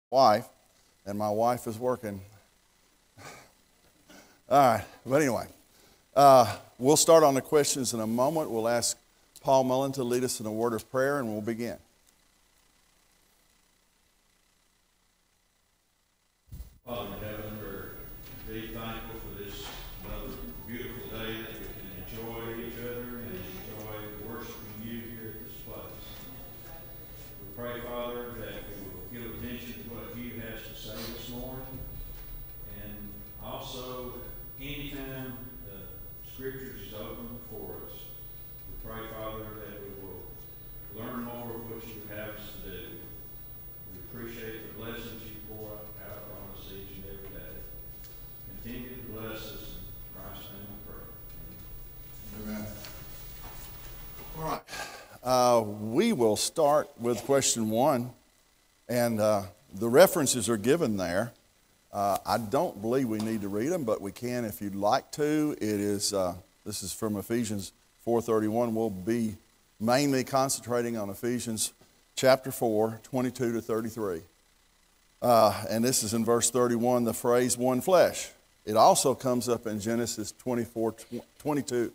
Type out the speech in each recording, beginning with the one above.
Wife, and my wife is working. All right, but anyway, we'll start on the questions in a moment. We'll ask Paul Mullen to lead us in a word of prayer, and we'll begin. Father in heaven, we're very thankful for this another beautiful day that we can enjoy each other and enjoy worshiping you here at this place. We pray, Father, that we will give attention to what you has to say this morning, and also anytime the Scriptures is open before us, we pray, Father, that we will learn more of what you have us to do. We appreciate the blessings you pour out on us each and every day. Continue to bless us in Christ's name we pray. Amen. All right. We will start with question 1, and the references are given there. I don't believe we need to read them, but we can if you'd like to. It is this is from Ephesians 4:31. We'll be mainly concentrating on Ephesians chapter 4, 22 to 33. And this is in verse 31, the phrase one flesh. It also comes up in Genesis 22,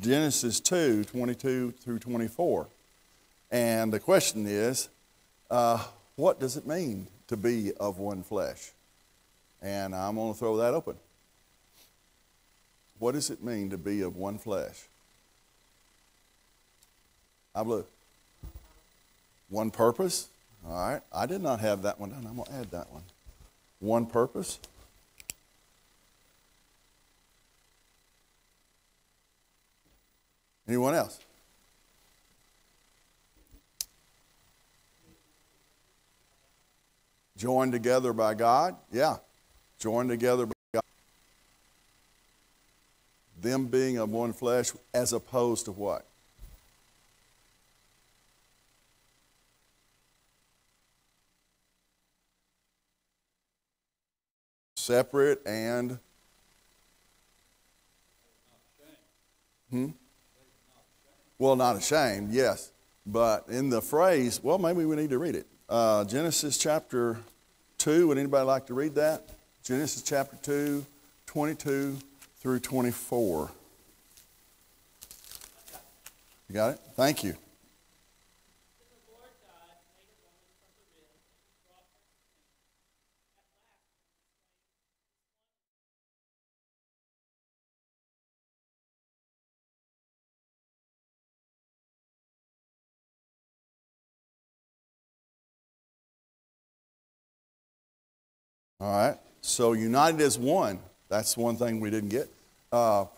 Genesis 2, 22 through 24. And the question is, what does it mean to be of one flesh? And I'm going to throw that open. What does it mean to be of one flesh? I blue. One purpose. All right. I did not have that one done. I'm going to add that one. One purpose. Anyone else? Joined together by God? Yeah. Joined together by God. Them being of one flesh as opposed to what? Separate and well, not ashamed, yes. But in the phrase, well, maybe we need to read it. Genesis chapter 2, would anybody like to read that? Genesis chapter 2, 22 through 24. You got it? Thank you. All right. So united as one. That's one thing we didn't get.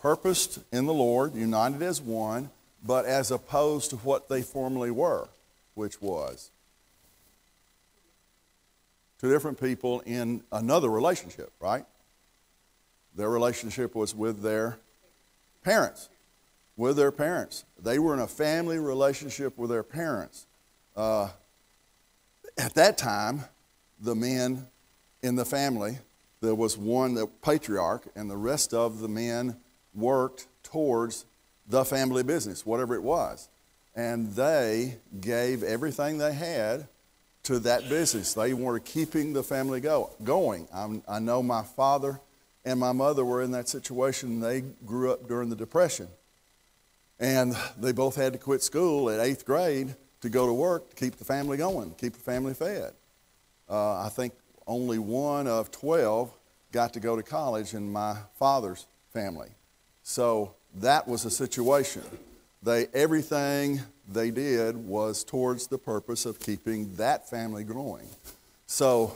Purposed in the Lord, united as one, but as opposed to what they formerly were, which was two different people in another relationship, right? Their relationship was with their parents. With their parents. They were in a family relationship with their parents. At that time, the men in the family, there was one, the patriarch, and the rest of the men worked towards the family business, whatever it was. And they gave everything they had to that business. They were keeping the family going. I know my father and my mother were in that situation. They grew up during the Depression. And they both had to quit school at 8th grade to go to work to keep the family going, keep the family fed. I think only one of 12 got to go to college in my father's family. So that was a situation. Everything they did was towards the purpose of keeping that family growing. So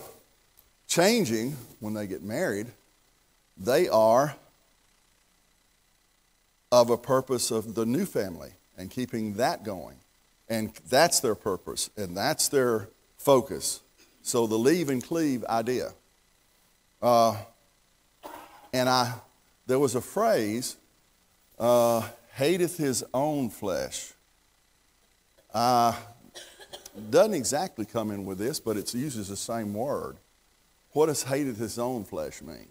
changing, when they get married, they are of a purpose of the new family and keeping that going. And that's their purpose, and that's their focus. So the leave and cleave idea. There was a phrase, hateth his own flesh. Doesn't exactly come in with this, but it uses the same word. What does hateth his own flesh mean?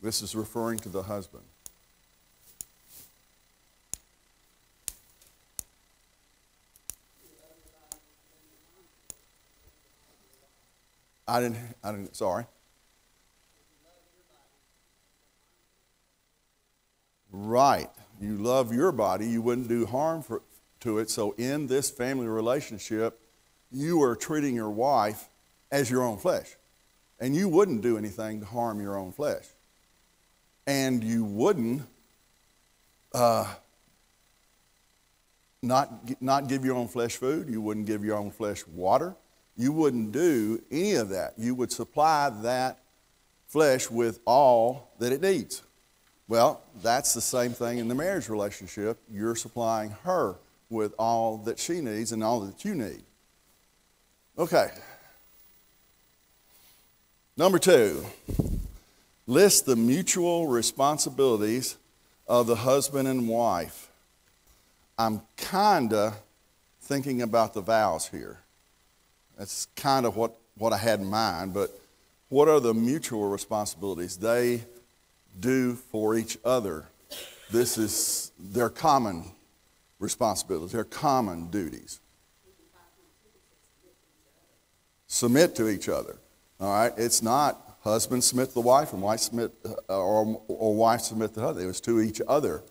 This is referring to the husband. Sorry. Right. You love your body. You wouldn't do harm to it. So in this family relationship, you are treating your wife as your own flesh. And you wouldn't do anything to harm your own flesh. And you wouldn't not give your own flesh food. You wouldn't give your own flesh water. You wouldn't do any of that. You would supply that flesh with all that it needs. Well, that's the same thing in the marriage relationship. You're supplying her with all that she needs and all that you need. Okay. Number 2, list the mutual responsibilities of the husband and wife. I'm kind of thinking about the vows here. That's kind of what I had in mind, but what are the mutual responsibilities they do for each other? This is their common responsibilities, their common duties. Submit to each other. All right? It's not husband submit to the wife and wife submit, or wife submit to the husband. It was to each other.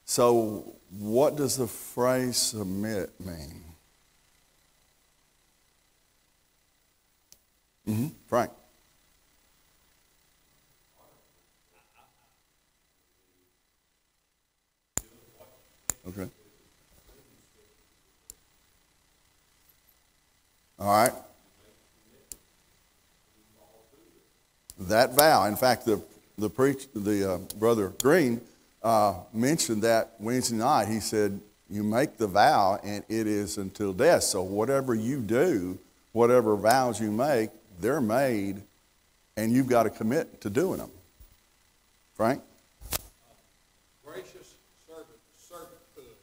So what does the phrase submit mean? Frank. Okay. All right. That vow. In fact, the brother Green mentioned that Wednesday night. He said, you make the vow and it is until death. So whatever you do, whatever vows you make, they're made and you've got to commit to doing them. Frank? Gracious servanthood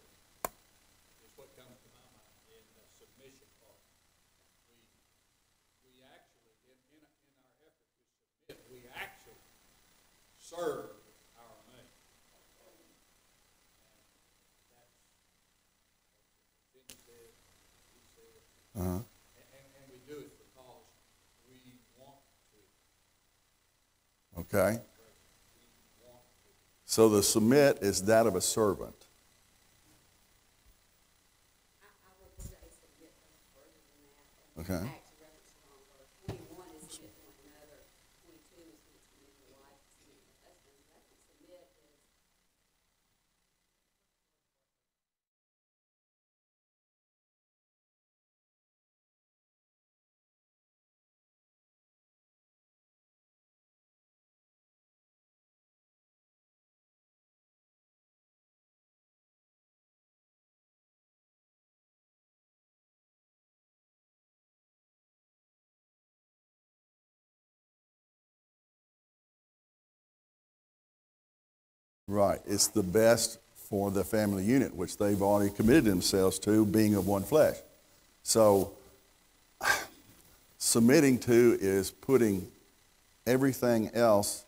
is what comes to my mind in the submission part. We actually, in our effort to submit, we actually serve our mate. And that's Vinny said, he said, and we do it because we want to. Okay. So the submit is that of a servant. I would say submit further than that. Okay. Actually, reference on verse 21 is submit to one another. 22 is submit to your wife, submit to your husband. Reference submit is Right. It's the best for the family unit, which they've already committed themselves to being of one flesh. So submitting to is putting everything else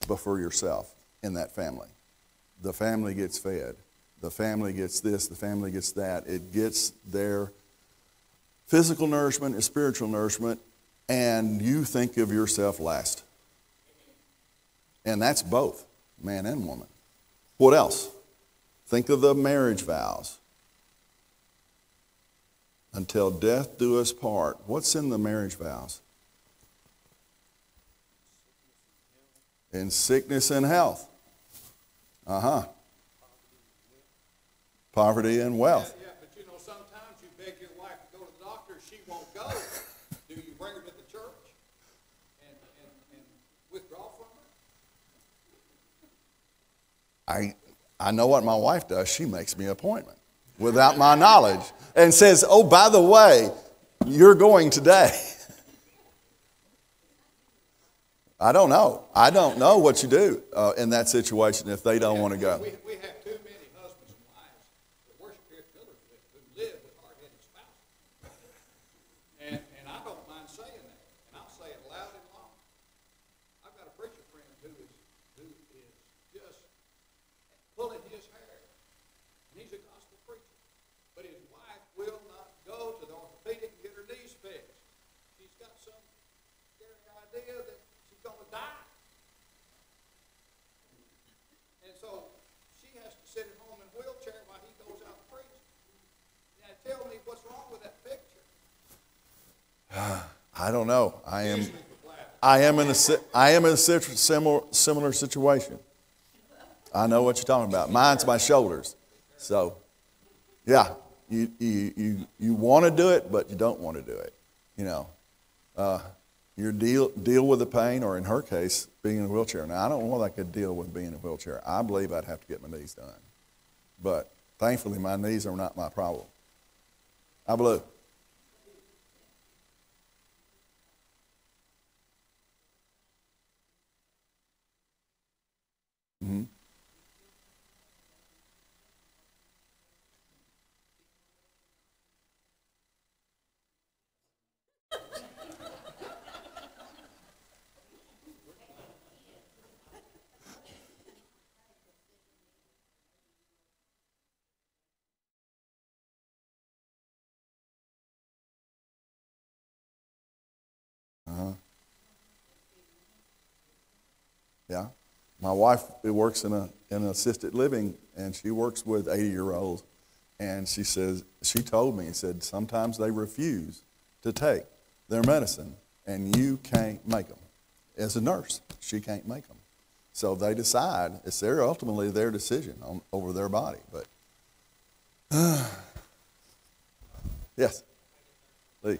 before yourself in that family. The family gets fed. The family gets this. The family gets that. It gets their physical nourishment and spiritual nourishment, and you think of yourself last. And that's both, man and woman. What else? Think of the marriage vows. Until death do us part. What's in the marriage vows? In sickness and health. Poverty and wealth. Yeah, but you know, sometimes you beg your wife to go to the doctor, she won't go. Do you bring her to the church and withdraw from her? I know what my wife does. She makes me an appointment without my knowledge and says, oh, by the way, you're going today. I don't know. I don't know what you do in that situation if they don't want to go. We have too many husbands and wives that worship here at Millersville who live with hard-headed spouses. And I don't mind saying that. And I'll say it loud and long. I've got a preacher friend who is just pulling his hair. And he's a gospel preacher. But his wife will not go to the orthopedic and get her knees fixed. She's got some scary idea that she's going to die. And so she has to sit at home in a wheelchair while he goes out and preaches. Now tell me what's wrong with that picture. I don't know. I am in a similar situation. I know what you're talking about. Mine's my shoulders. So, yeah, you want to do it, but you don't want to do it. You know, you deal with the pain, or in her case, being in a wheelchair. Now, I don't know if I could deal with being in a wheelchair. I believe I'd have to get my knees done. But thankfully, my knees are not my problem. I believe. Mm-hmm. Yeah. My wife works in an assisted living, and she works with 80-year-olds. And she told me, sometimes they refuse to take their medicine, and you can't make them. As a nurse, she can't make them. So they decide, it's ultimately their decision over their body. But, yes, Lee.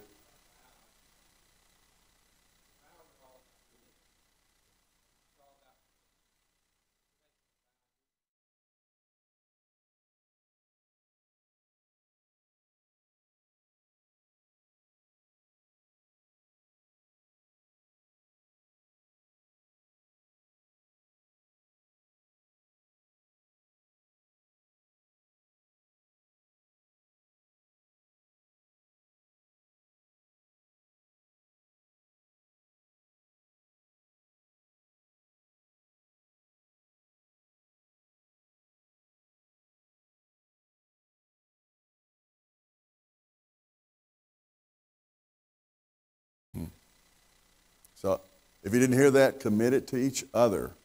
So if you didn't hear that, commit it to each other,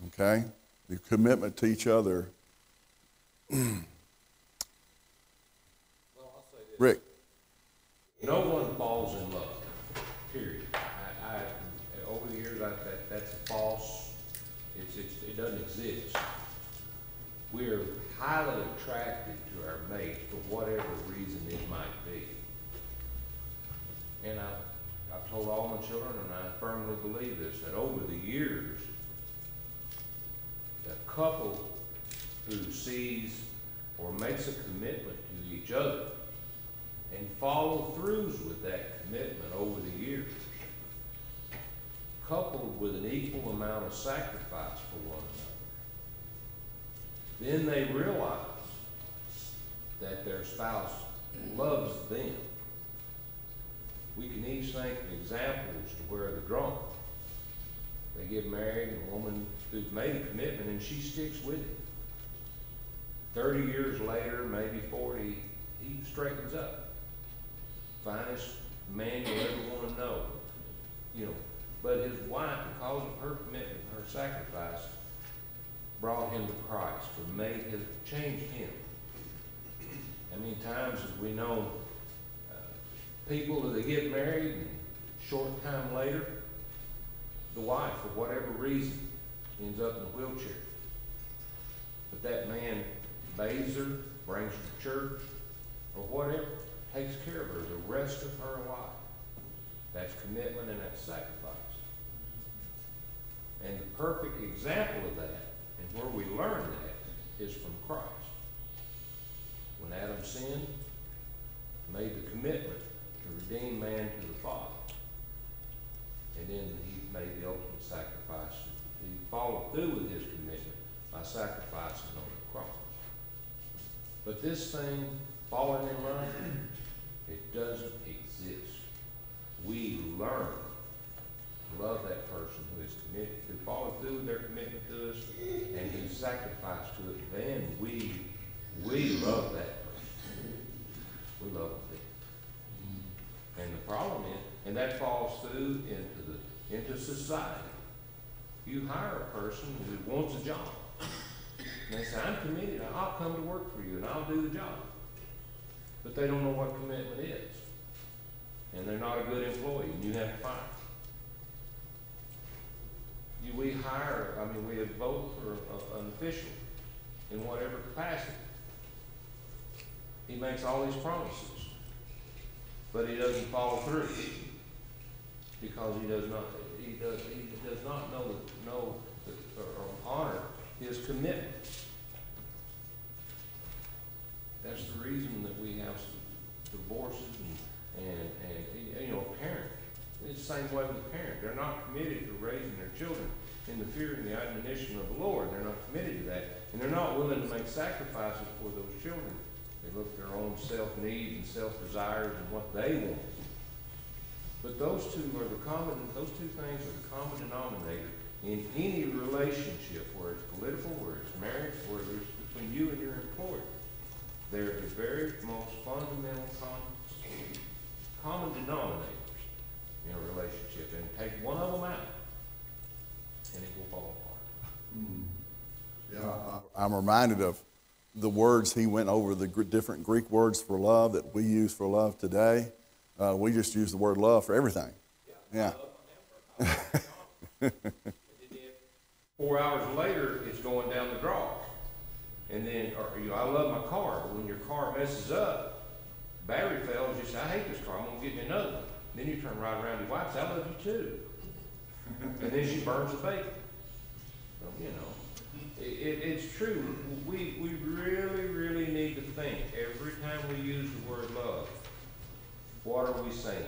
okay? Your commitment to each other. Rick. No one falls in love, period. Over the years, that's false. It doesn't exist. We're highly attracted to our mate for whatever reason it might be. And I've told all my children, and I firmly believe this, that over the years, the couple who sees or makes a commitment to each other and follow throughs with that commitment over the years, coupled with an equal amount of sacrifice for one another, then they realize that their spouse loves them. We can each think of examples to where they're drawn. They get married, and a woman who's made a commitment, and she sticks with it. 30 years later, maybe 40, he straightens up. Finest man you'll ever want to know. You know, but his wife, because of her commitment, her sacrifice, brought him to Christ, or changed him. How many times have we known people that they get married, and a short time later, the wife, for whatever reason, ends up in a wheelchair. But that man bathes her, brings her to church, or whatever, takes care of her the rest of her life. That's commitment and that's sacrifice. And the perfect example of that, and where we learn that, is from Christ. When Adam sinned, made the commitment to redeem man to the Father. And then he made the ultimate sacrifice. He followed through with his commitment by sacrificing on the cross. But this thing, falling in love, it doesn't exist. We learn to love that person who is committed, who followed through with their commitment to us, and who sacrificed to it. Then we love that person. We love them. And the problem is, and that falls through into society. You hire a person who wants a job. And they say, I'm committed, I'll come to work for you and I'll do the job. But they don't know what commitment is. And they're not a good employee, and you have to fire them. We vote for an official in whatever capacity. He makes all these promises, but he doesn't follow through because he does not know or honor his commitment. That's the reason that we have divorces and you know, a parent. It's the same way with a parent. They're not committed to raising their children in the fear and the admonition of the Lord. They're not committed to that. And they're not willing to make sacrifices for those children. They look at their own self-needs and self-desires and what they want. But those two things are the common denominator in any relationship, where it's political, where it's marriage, where it's between you and your employer. They're the very most fundamental common denominators in a relationship. And take one of them out, and it will fall apart. Yeah, I'm reminded of the words he went over, the different Greek words for love that we use for love today. We just use the word love for everything. Yeah. 4 hours later, it's going down the draw. And then, I love my car, but when your car messes up, battery fails, you say, I hate this car, I'm going to get me another one. Then you turn right around to your wife and say, I love you too. And then she burns the bacon. So, you know, it's true. We really, really need to think every time we use the word love, what are we saying?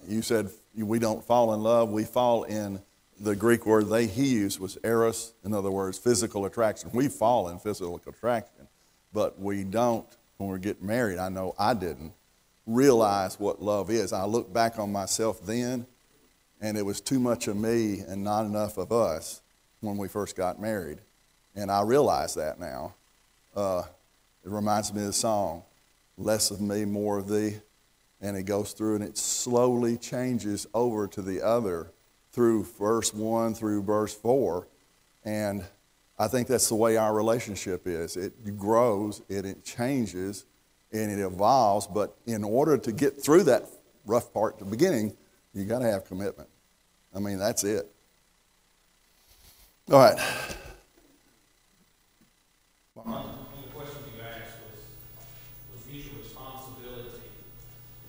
You said we don't fall in love. We fall in the Greek word he used was eros, in other words, physical attraction. We fall in physical attraction, but we don't, when we get married, I know I didn't, realize what love is. I look back on myself then, and it was too much of me and not enough of us when we first got married. And I realize that now. It reminds me of the song, less of me, more of thee. and it goes through and it slowly changes over to the other through verse 1 through verse 4. And I think that's the way our relationship is. It grows, it changes, and it evolves. But in order to get through that rough part at the beginning, you got to have commitment. I mean, that's it. All right. One of the questions you asked was mutual responsibility.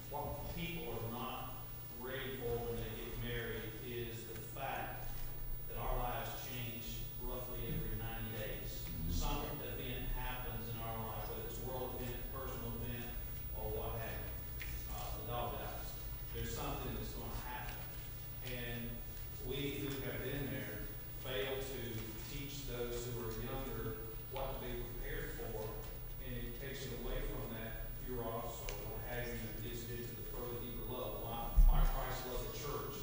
What people are not ready for when they get married is the fact that our lives change roughly every 90 days. Some event happens in our life, whether it's a world event, personal event, or what have you. The dog dies. There's something that's going to happen. And we who have been there fail to teach those who are younger what to be prepared for, and it takes it away from that eros or what have you, and gets it into the further deeper love. Why Christ loved the church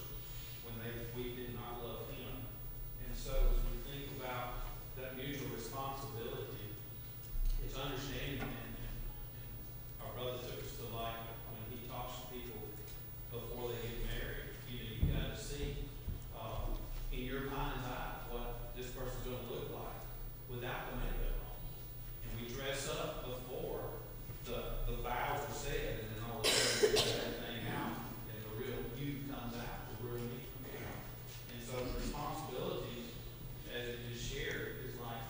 when we did not love him. And so as we think about that mutual responsibility, it's understanding, and our brother took us to light when he talks to people before they get married. You got to see in your mind's eye what this person's going to look like without the makeup on. And we dress up before the vows are said, and then all of a sudden we let everything out, and the real you comes out, the real me comes out. And so the responsibility, as it is shared, is like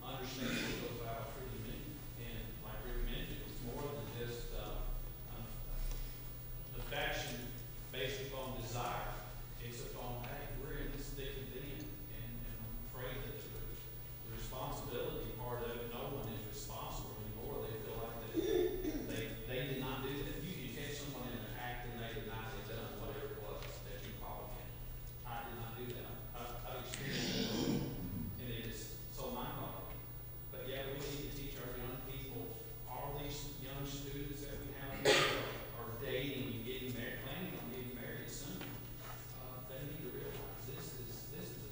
understanding what those vows really mean. And like Rick mentioned, it's more than just affection based upon desire. It's upon, hey, we're in this thick and thin, and I'm afraid that the responsibility part of it, no one is responsible anymore. They feel like they did not do that. You catch someone in an act and they did not have done whatever it was that you called them. I did not do that. I've experienced it, and it is so mind-boggling. But yeah, we need to teach our young people, all these young students that we have are dating and getting married, planning on getting married soon. They need to realize this is a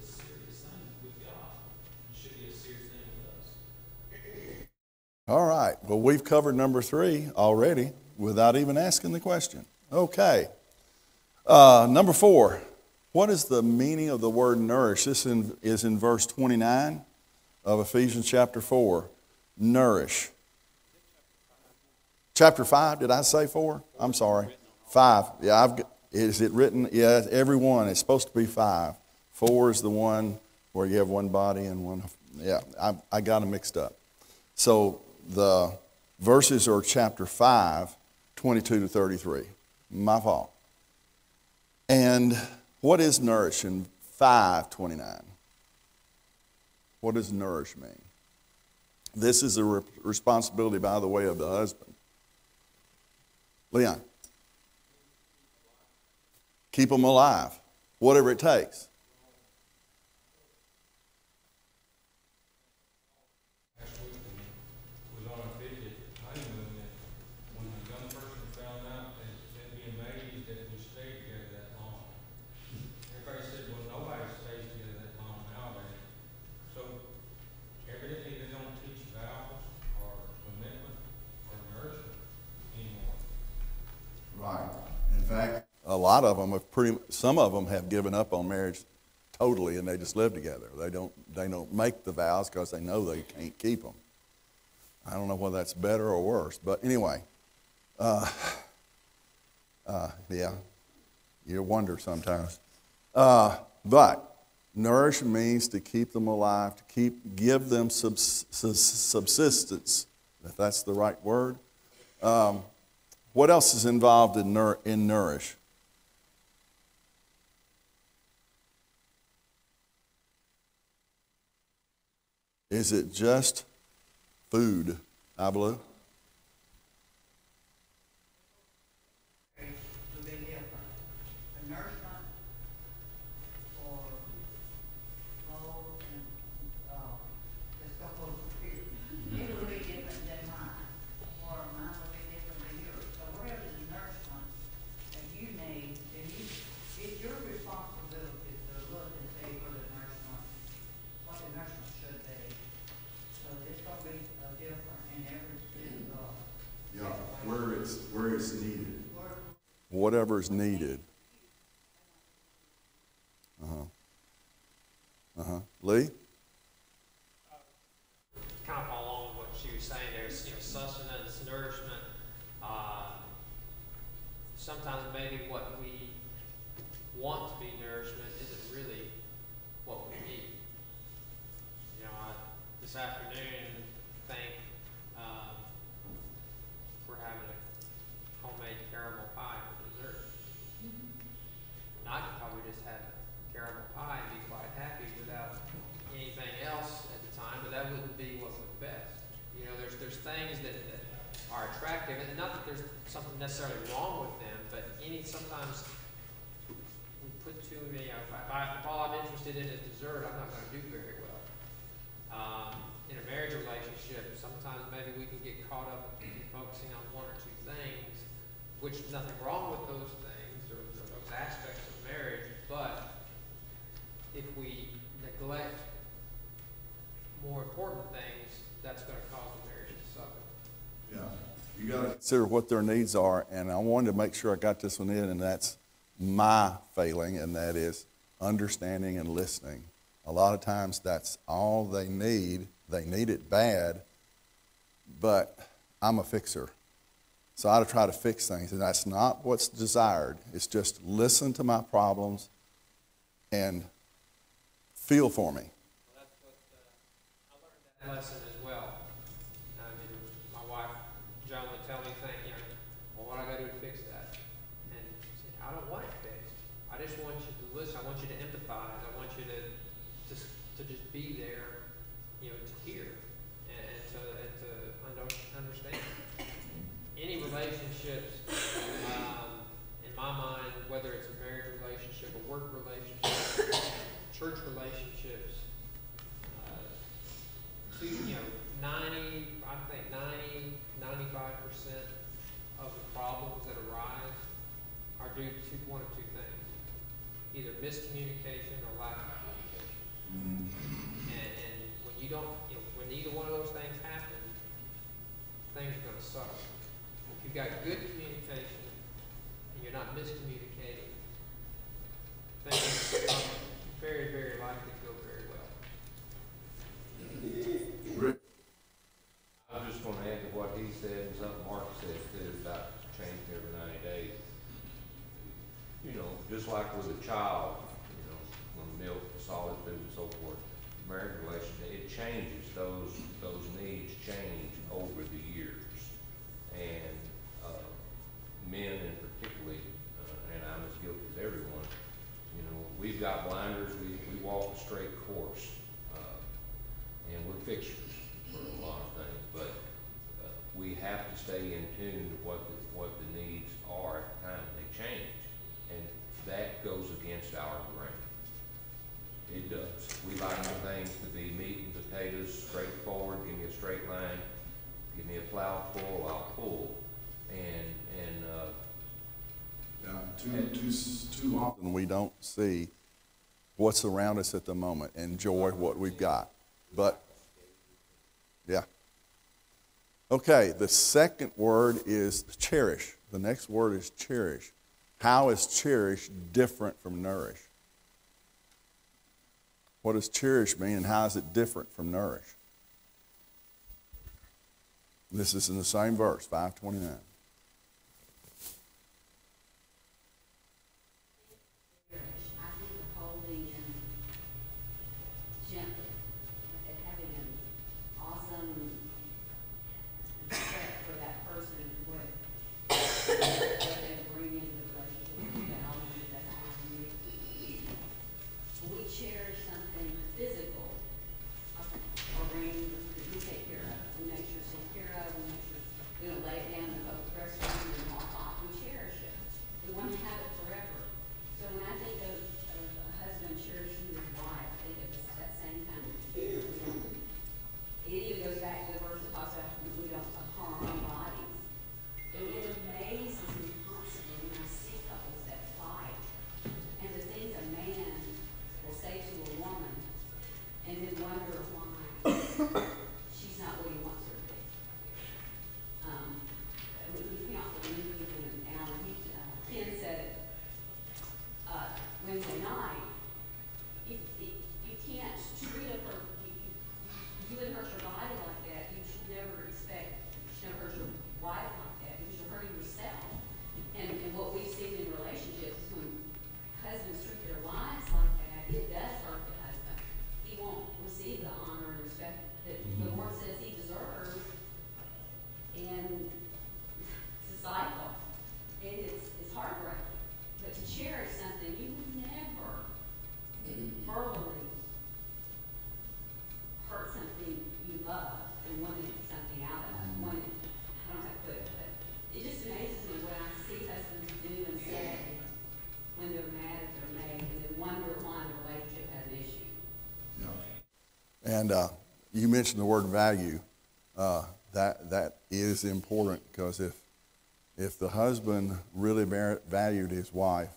serious thing with God. It should be a serious thing with us. All right. Well, we've covered number 3 already without even asking the question. Okay. Number 4. What is the meaning of the word nourish? This is in verse 29 of Ephesians chapter 4. Nourish. Chapter 5, did I say 4? I'm sorry. 5. Yeah, is it written? Yeah, every one. It's supposed to be 5. 4 is the one where you have one body and one. Yeah, I got them mixed up. So the verses are chapter 5, 22 to 33. My fault. And what is nourish in 5:29? What does nourish mean? This is a responsibility, by the way, of the husband. Leon. Keep them alive, whatever it takes. Last week we was on a visit honeymoon, and when the young person found out, they'd be amazed that we stayed together that long. Everybody said, well, nobody stays together that long nowadays. So evidently they don't teach vows or commitment or nourishment anymore. Right. In fact, a lot of them some of them have given up on marriage totally, and they just live together. They don't make the vows because they know they can't keep them. I don't know whether that's better or worse, but anyway, yeah, you wonder sometimes. But nourish means to keep them alive, to give them subsistence, if that's the right word. What else is involved in nourish? Is it just food, Ablu? To be different. The nourishment or clothes and this couple of it will be different than mine, or mine will be different than yours. So whatever the nourishment that you need, then it's your responsibility to look and see where the nourishment, what the nourishment should be. So it's gonna be different in every whatever is needed. Lee? Kind of follow along with what she was saying. There's, sustenance, nourishment. Sometimes maybe what we want to be nourishment isn't really what we need. This afternoon, I think we're having a homemade caramel pie for dessert. And I could probably just have caramel pie and be quite happy without anything else at the time, but that wouldn't be what was best. There's things that are attractive, and not that there's something necessarily wrong with them, but sometimes we put too many. If all I'm interested in is dessert, I'm not going to do very well. In a marriage relationship, sometimes maybe we can get caught up in focusing on one or two things, which is nothing wrong with those things or those aspects of marriage, but if we neglect more important things, that's going to cause the marriage to suffer. Yeah. You got to consider what their needs are, and I wanted to make sure I got this one in, and that's my failing, and that is understanding and listening. A lot of times that's all they need. They need it bad, but I'm a fixer. So I try to fix things, and that's not what's desired. It's just listen to my problems and feel for me. Well, that's what I learned that lesson as well. My wife Joan would tell me things, well, what I got to do to fix that? And I don't want it fixed. I just want you to listen. I want you to empathize. I want you to just be there, to hear and to understand. Any relationships, in my mind, whether it's a marriage relationship, a work relationship, church relationships, 95% of the problems that arise are due to one of two things: either miscommunication or lack of communication. And when you don't, when either one of those things happen, things are going to suffer. If you've got good communication and you're not miscommunicating, things are very, very likely to go very well. Rick? I'm just going to add to what he said and something Mark said too about changing every 90 days. Just like with a child, when milk, solid food, and so forth, marriage relationship, it changes. Those needs change over the years, and men, in particularly, and I'm as guilty as everyone. We've got blinders. We walk a straight course, and we're fixers for a lot of things, but we have to stay in tune to what the needs are at the time. They change, and that goes against our grain. It does. We like the things to be meat and potatoes, straightforward. Give me a straight line. Give me a plow pull, I'll pull. Too often we don't see what's around us at the moment, enjoy what we've got. But, yeah. Okay, the second word is cherish. The next word is cherish. How is cherish different from nourish? What does cherish mean, and how is it different from nourish? This is in the same verse, 5:29. We take care of. We make sure it's taken care of. We make sure we don't lay it down and hope And you mentioned the word value. That is important, because if the husband really valued his wife,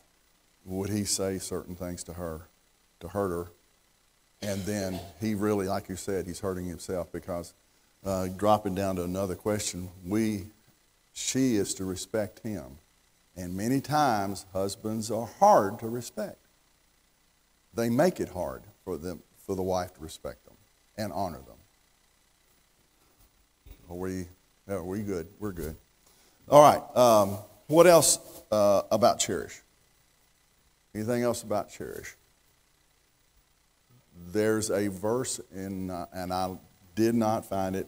would he say certain things to her to hurt her? And then he really, like you said, he's hurting himself, because dropping down to another question, she is to respect him. And many times husbands are hard to respect. They make it hard for the wife to respect them and honor them. Are we good? We're good. All right. What else about cherish? Anything else about cherish? There's a verse and I did not find it,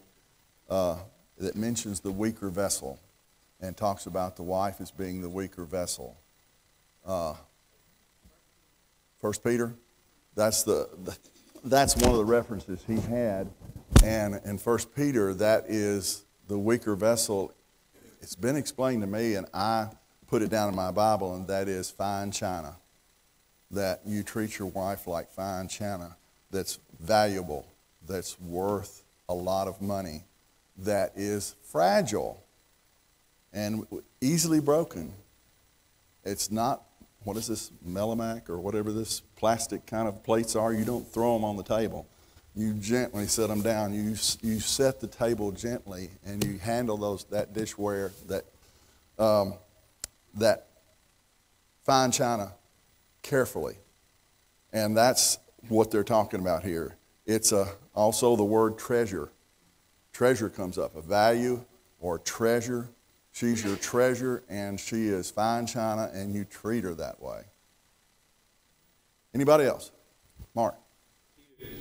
that mentions the weaker vessel and talks about the wife as being the weaker vessel. 1 Peter, that's one of the references he had. And in 1 Peter, that is the weaker vessel. It's been explained to me, and I put it down in my Bible, and that is fine china. That you treat your wife like fine china, that's valuable, that's worth a lot of money, that is fragile and easily broken. It's not, what is this, Melamac or whatever this plastic kind of plates are? You don't throw them on the table. You gently set them down. You set the table gently, and you handle that dishware, that fine china carefully. And that's what they're talking about here. It's also the word treasure. Treasure comes up, a value or treasure. She's your treasure, and she is fine china, and you treat her that way. Anybody else? Mark. As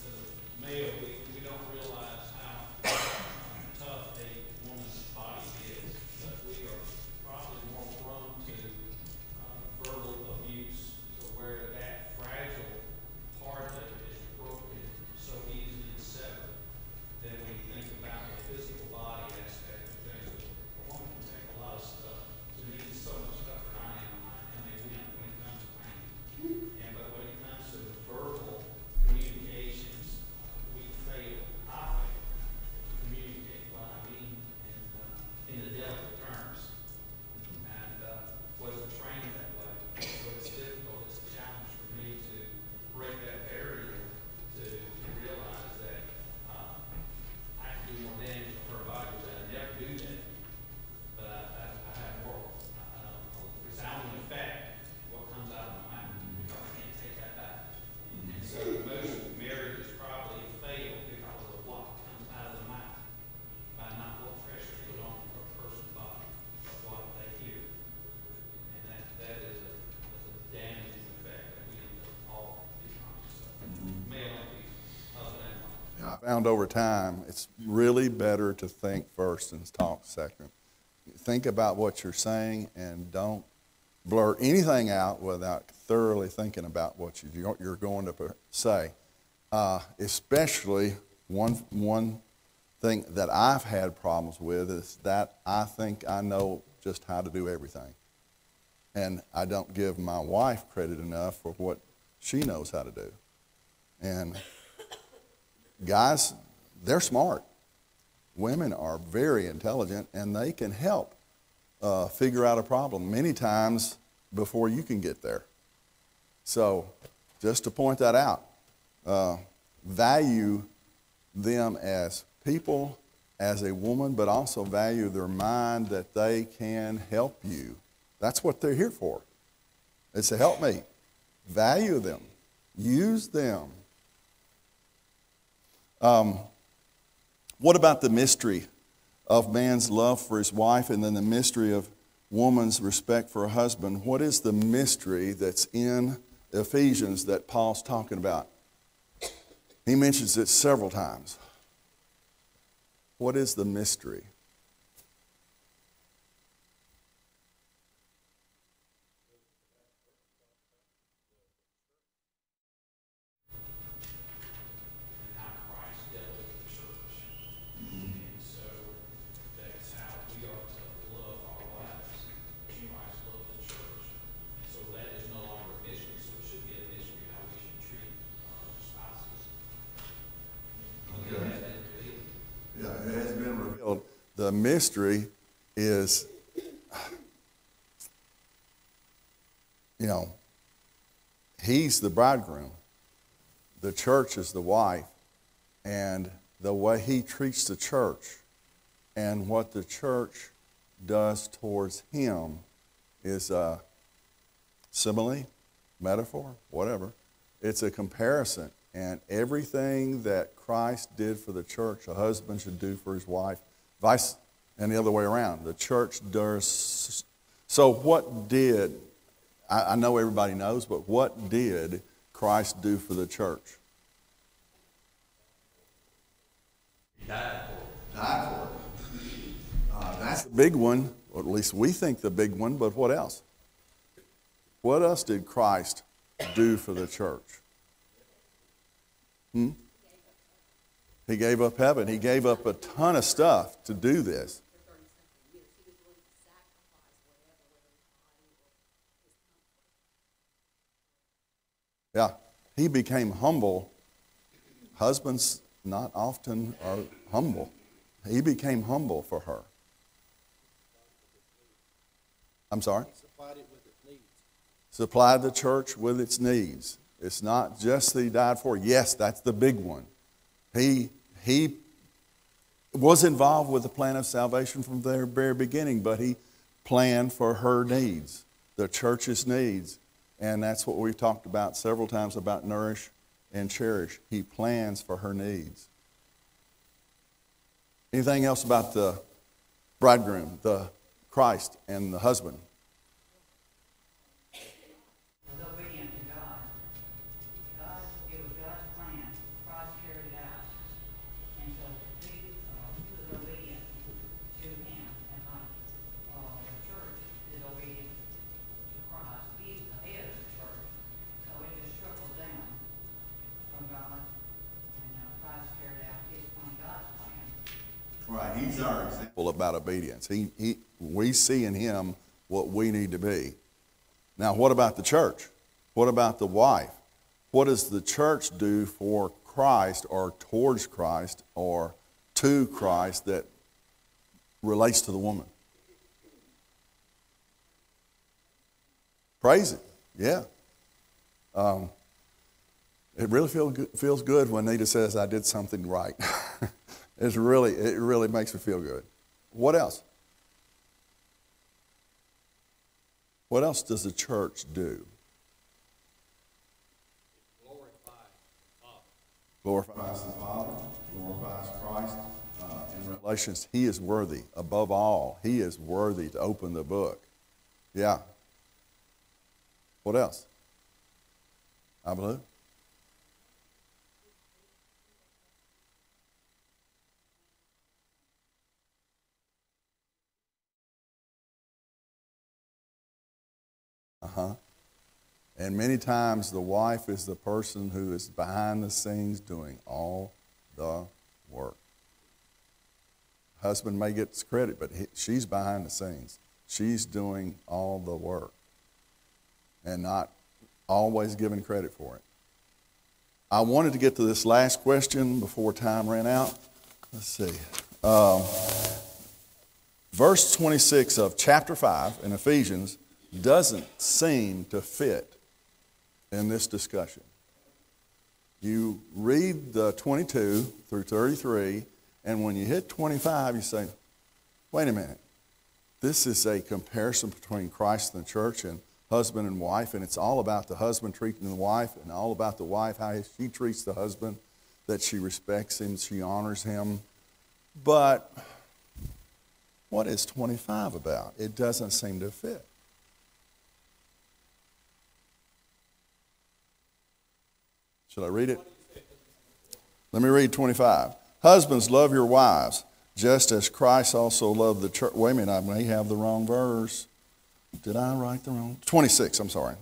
a male, we don't realize how tough a woman's body is, but we are probably more prone to verbal abuse, to where that fragile part of it is broken so easily severed. Then when you think about the physical body aspect of things, a woman can take a lot of stuff. To me, it's so much tougher than I am. I mean, when it comes to pain. But when it comes to verbal communications, we fail. I fail to communicate what I mean in the delicate terms. And wasn't trained that way. So it's difficult. It's a challenge for me to break that barrier to realize that I can do more damage to her body, which I never do that. But I have more resounding effect what comes out of my mouth, because I can't take that back. And so most marriages probably fail because of what comes out of the mouth, by not what pressure put on a person's body, but what they hear. And that is a damaging effect that we end up all becoming. So male and female, husband and wife. I found over time, it's really better to think first and talk second. Think about what you're saying, and don't blurt anything out without thoroughly thinking about what you're going to say. Especially one thing that I've had problems with is that I think I know just how to do everything. And I don't give my wife credit enough for what she knows how to do. And guys, they're smart. Women are very intelligent, and they can help figure out a problem many times before you can get there. So just to point that out, value them as people, as a woman, but also value their mind, that they can help you. That's what they're here for. It's to help me. Value them. Use them. What about the mystery of man's love for his wife, and then the mystery of woman's respect for her husband? What is the mystery that's in Ephesians that Paul's talking about? He mentions it several times. What is the mystery? the mystery is, he's the bridegroom. The church is the wife. And the way he treats the church and what the church does towards him is a simile, metaphor, whatever. It's a comparison. And everything that Christ did for the church, a husband should do for his wife, vice and the other way around. The church does. So what did, I know everybody knows, but what did Christ do for the church? Died for it. Died for it. That's the big one, or at least we think the big one, but what else? What else did Christ do for the church? He gave up heaven. He gave up a ton of stuff to do this. Yeah, he became humble. Husbands not often are humble. He became humble for her. I'm sorry? Supplied it with its needs. Supplied the church with its needs. It's not just that he died for. Yes, that's the big one. He was involved with the plan of salvation from the very beginning, but he planned for her needs, the church's needs. And that's what we've talked about several times about nourish and cherish. He plans for her needs. Anything else about the bridegroom, the Christ, and the husband? Was obedient to God. It was God's plan. Christ carried it out. And so he was obedient to him. And like the church is obedient to Christ. He's the head of the church. So it just trickled down from God. And Christ carried out his plan, God's plan. Right, he's our example about obedience. We see in him what we need to be. Now, what about the church? What about the wife? What does the church do for Christ or towards Christ or to Christ that relates to the woman? Praise it, yeah. It really feels good when Nita says, I did something right. It really makes me feel good. What else? What else does the church do? Glorifies the Father, glorifies Christ. In Revelations, he is worthy. Above all, he is worthy to open the book. Yeah. What else? I believe. And many times the wife is the person who is behind the scenes doing all the work. Husband may get credit, but she's behind the scenes. She's doing all the work and not always given credit for it. I wanted to get to this last question before time ran out. Let's see. Verse 26 of chapter 5 in Ephesians doesn't seem to fit in this discussion. You read the 22 through 33, and when you hit 25, you say, wait a minute. This is a comparison between Christ and the church and husband and wife, and it's all about the husband treating the wife and all about the wife, how she treats the husband, that she respects him, she honors him. But what is 25 about? It doesn't seem to fit. Should I read it? Let me read 25. Husbands, love your wives, just as Christ also loved the church. Wait a minute, I may have the wrong verse. Did I write the wrong? 26, I'm sorry.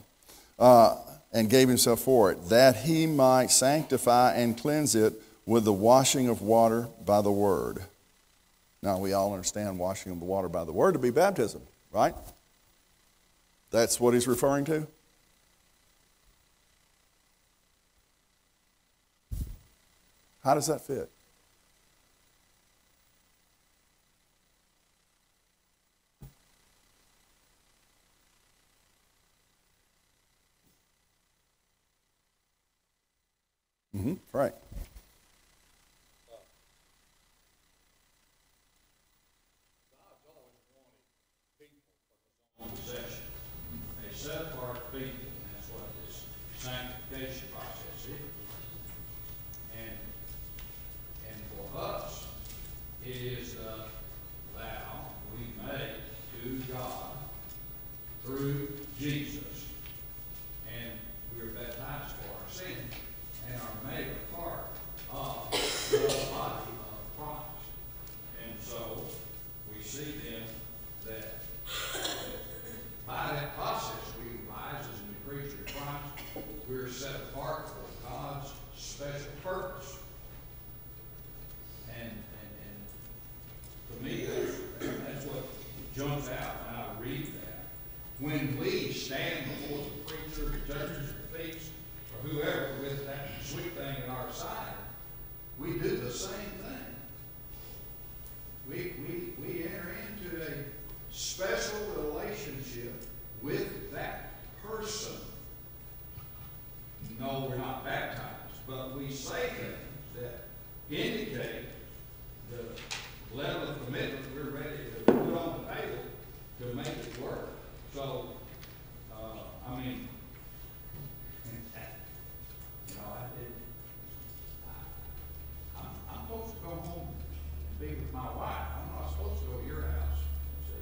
And gave himself for it, that he might sanctify and cleanse it with the washing of water by the word. Now, we all understand washing of the water by the word to be baptism, right? That's what he's referring to? How does that fit? Right. God's always wanted people for his own possession. A set apart people, and that's what this sanctification process is. And for us, it is the vow we make to God through Jesus. And we are baptized for our sins and are made a part of the body of Christ. And so we see then that by that process we rise as a new creature in Christ. We're set apart for God's special purpose. And to me, that's what jumps out when I read that. When we stand before the preacher, the judges, or thieves, or whoever with that sweet thing in our side, we do the same thing. We enter into a special relationship with that person. No, we're not baptized, but we say things that indicate the level of commitment we're ready to put on the table to make it work. So, I mean, you know, I'm supposed to go home and be with my wife. I'm not supposed to go to your house. See,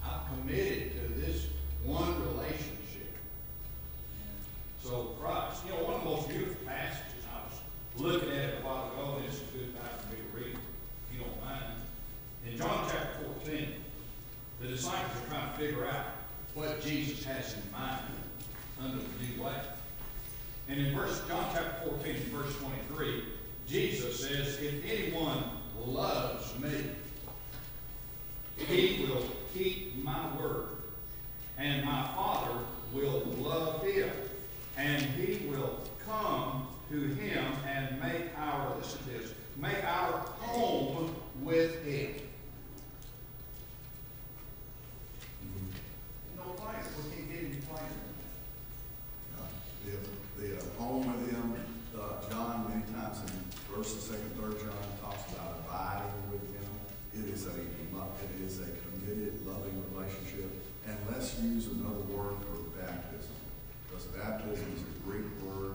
I'm committed to this one relationship. And so, Christ, you know, one of the most beautiful passages, I was looking at it a while ago, and this is a good time for me to read, if you don't mind. In John chapter 14, the disciples are trying to figure out what Jesus has in mind under the new way. And in John chapter 14, verse 23, Jesus says, if anyone loves me, he will keep my word, and my Father will love him, and he will come to him and make our, listen to this, make our home with him. No plainer. We can't get any plainer than that. The home with him, John, many times in 1st and 2nd, 3rd John talks about abiding with him. It is a committed, loving relationship. And let's use another word for baptism, because baptism is a Greek word.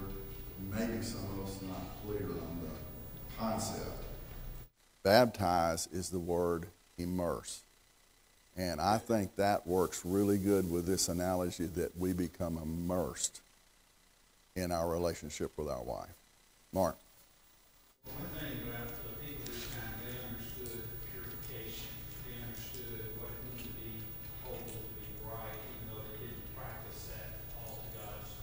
Maybe some of us are not clear on the concept. Baptize is the word immerse. And I think that works really good with this analogy that we become immersed in our relationship with our wife. Mark. One thing about the people this time, they understood purification. They understood what it meant to be holy, to be right, even though they didn't practice that all to God's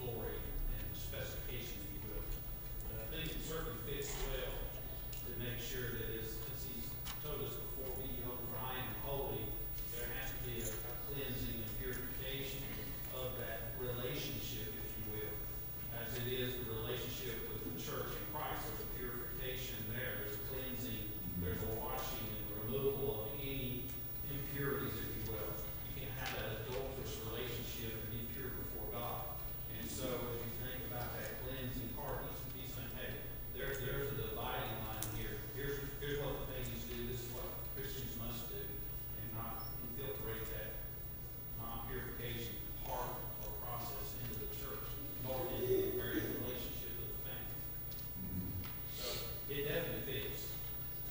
glory and specification, if you will. But I think it certainly fits well to make sure that as he's told us before, be holy, for I am holy, there has to be a cleansing and purification of that relationship, if you will, as it is the relationship with the church in Christ. There's a purification there, there's a cleansing, there's a washing and removal of any impurities, if you will. You can't have that adulterous relationship and be pure before God. And so as you think about that cleansing part, he's saying, hey, there's a dividing line here. Here's what the things do, this is what Christians must do, and not infiltrate that non-purification part or process into the church, nor into the very relationship of the family. So it definitely fits.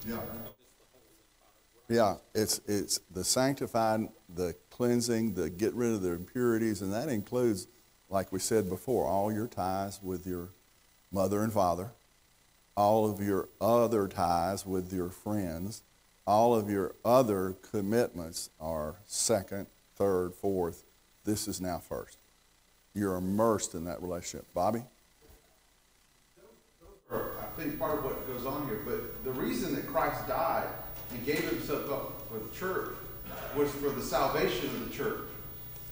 Yeah. Yeah, it's the sanctified, the cleansing, the get rid of the impurities, and that includes, like we said before, all your ties with your mother and father, all of your other ties with your friends, all of your other commitments are second, third, fourth. This is now first. You're immersed in that relationship. Bobby? I think part of what goes on here, but the reason that Christ died and gave himself up for the church was for the salvation of the church.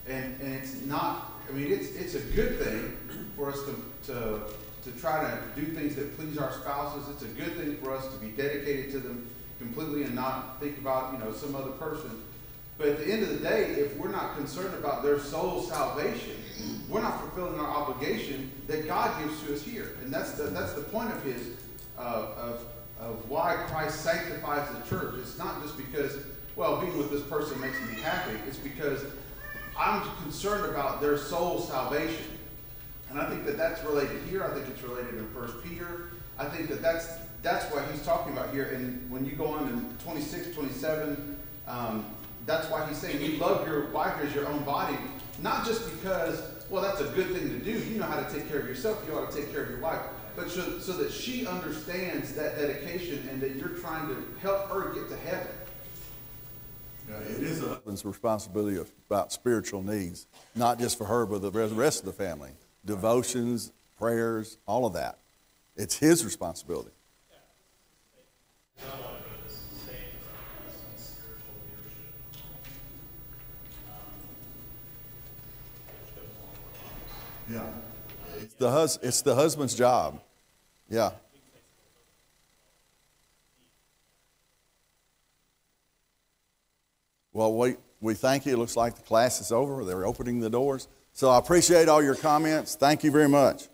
And it's not, I mean, it's a good thing for us to try to do things that please our spouses. It's a good thing for us to be dedicated to them completely and not think about, some other person. But at the end of the day, if we're not concerned about their soul salvation, we're not fulfilling our obligation that God gives to us here. And that's the point of his of why Christ sanctifies the church. It's not just because, well, being with this person makes me happy. It's because I'm concerned about their soul salvation. And I think that that's related here. I think it's related in 1 Peter. I think that that's what he's talking about here. And when you go on in 26, 27, that's why he's saying you love your wife as your own body, not just because, well, that's a good thing to do. You know how to take care of yourself. You ought to take care of your wife. But so that she understands that dedication and that you're trying to help her get to heaven. Yeah, it is a husband's responsibility about spiritual needs, not just for her, but the rest of the family. Devotions, prayers, all of that. It's his responsibility. Yeah. It's the husband's job. Yeah. Well, we thank you. It looks like the class is over. They're opening the doors. So I appreciate all your comments. Thank you very much.